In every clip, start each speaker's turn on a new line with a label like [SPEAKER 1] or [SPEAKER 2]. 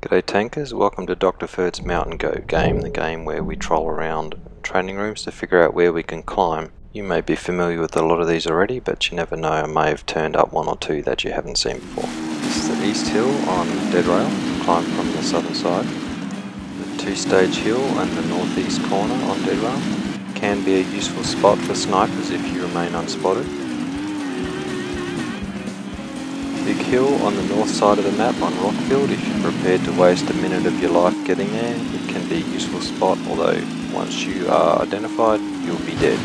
[SPEAKER 1] G'day tankers, welcome to Dr. Ferd's Mountain Goat game, the game where we troll around training rooms to figure out where we can climb. You may be familiar with a lot of these already, but you never know, I may have turned up one or two that you haven't seen before. This is the east hill on dead rail, climb from the southern side. The two-stage hill and the northeast corner on dead rail. Can be a useful spot for snipers if you remain unspotted. Big hill on the north side of the map on Rockfield. If you're prepared to waste a minute of your life getting there, it can be a useful spot, although once you are identified, you'll be dead.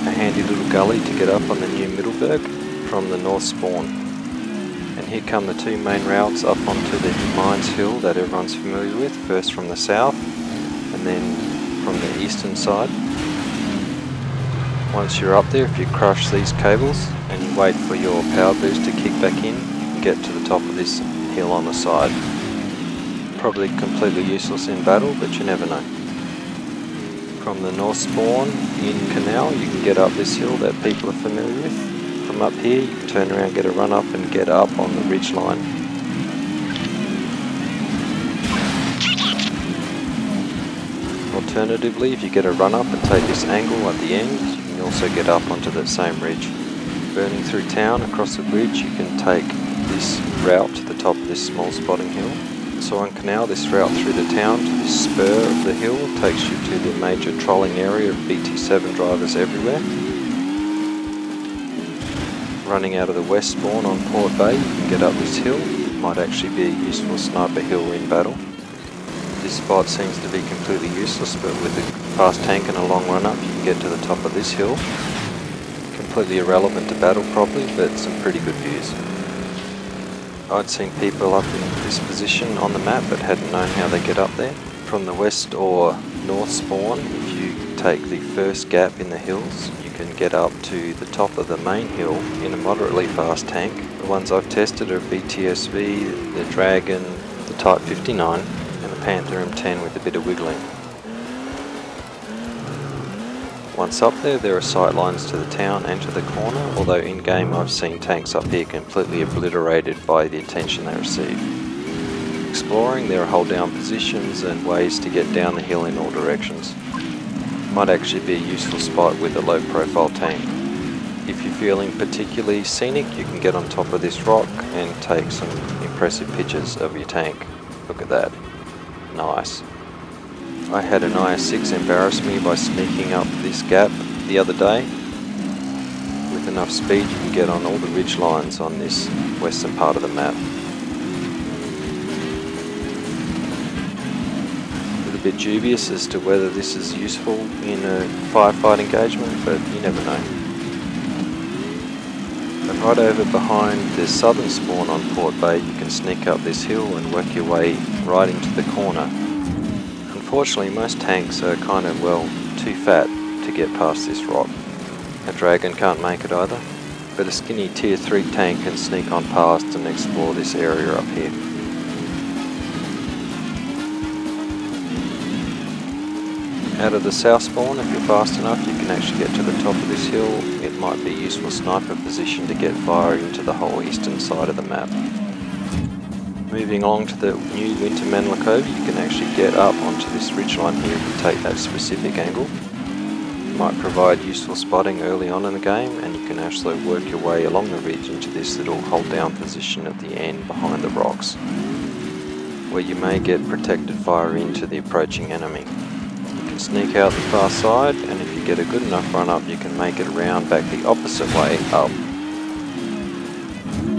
[SPEAKER 1] A handy little gully to get up on the new Middleburg from the north spawn. And here come the two main routes up onto the Mines Hill that everyone's familiar with, first from the south and then from the eastern side. Once you're up there, if you crush these cables and you wait for your power boost to kick back in, you can get to the top of this hill on the side. Probably completely useless in battle, but you never know. From the north spawn in Canal, you can get up this hill that people are familiar with. From up here, you can turn around, get a run up and get up on the ridge line. Alternatively, if you get a run up and take this angle at the end, you can also get up onto that same ridge. Burning through town across the bridge, you can take this route to the top of this small spotting hill. So on Canal, this route through the town to this spur of the hill takes you to the major trolling area of BT7 drivers everywhere. Running out of the west spawn on Port Bay, you can get up this hill. It might actually be a useful sniper hill in battle. This spot seems to be completely useless, but with a fast tank and a long run up, you can get to the top of this hill. Completely irrelevant to battle probably, but some pretty good views. I'd seen people up in this position on the map, but hadn't known how they get up there. From the west or north spawn, if you take the first gap in the hills, you can get up to the top of the main hill in a moderately fast tank. The ones I've tested are BTSV, the Dragon, the Type 59, and the Panther M10 with a bit of wiggling. Once up there, there are sight lines to the town and to the corner, although in game I've seen tanks up here completely obliterated by the attention they receive. Exploring, there are hold down positions and ways to get down the hill in all directions. Might actually be a useful spot with a low profile tank. If you're feeling particularly scenic, you can get on top of this rock and take some impressive pictures of your tank. Look at that. Nice. I had an IS-6 embarrass me by sneaking up this gap the other day. With enough speed you can get on all the ridge lines on this western part of the map. A little bit dubious as to whether this is useful in a firefight engagement, but you never know. And right over behind the southern spawn on Port Bay, you can sneak up this hill and work your way right into the corner. Unfortunately, most tanks are kind of, well, too fat to get past this rock. A Dragon can't make it either, but a skinny tier 3 tank can sneak on past and explore this area up here. Out of the south spawn, if you're fast enough, you can actually get to the top of this hill. It might be a useful sniper position to get fire into the whole eastern side of the map. Moving along to the new Wintermanla Cove, you can actually get up onto this ridgeline here if you take that specific angle. It might provide useful spotting early on in the game, and you can actually work your way along the ridge into this little hold down position at the end behind the rocks, where you may get protected fire into the approaching enemy. You can sneak out the far side, and if you get a good enough run up, you can make it around back the opposite way up.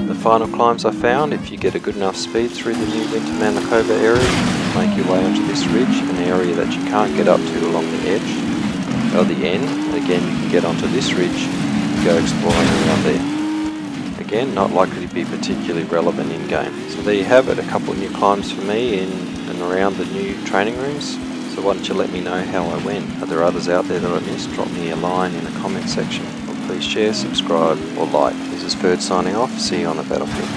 [SPEAKER 1] The final climbs I found, if you get a good enough speed through the new Wintermanla Cove area, make your way onto this ridge, an area that you can't get up to along the edge, or the end. Again, you can get onto this ridge and go exploring around there. Again, not likely to be particularly relevant in game. So there you have it, a couple of new climbs for me in and around the new training rooms. So why don't you let me know how I went? Are there others out there that I missed? Drop me a line in the comment section. Please share, subscribe or like. This is Ferd signing off. See you on the battlefield.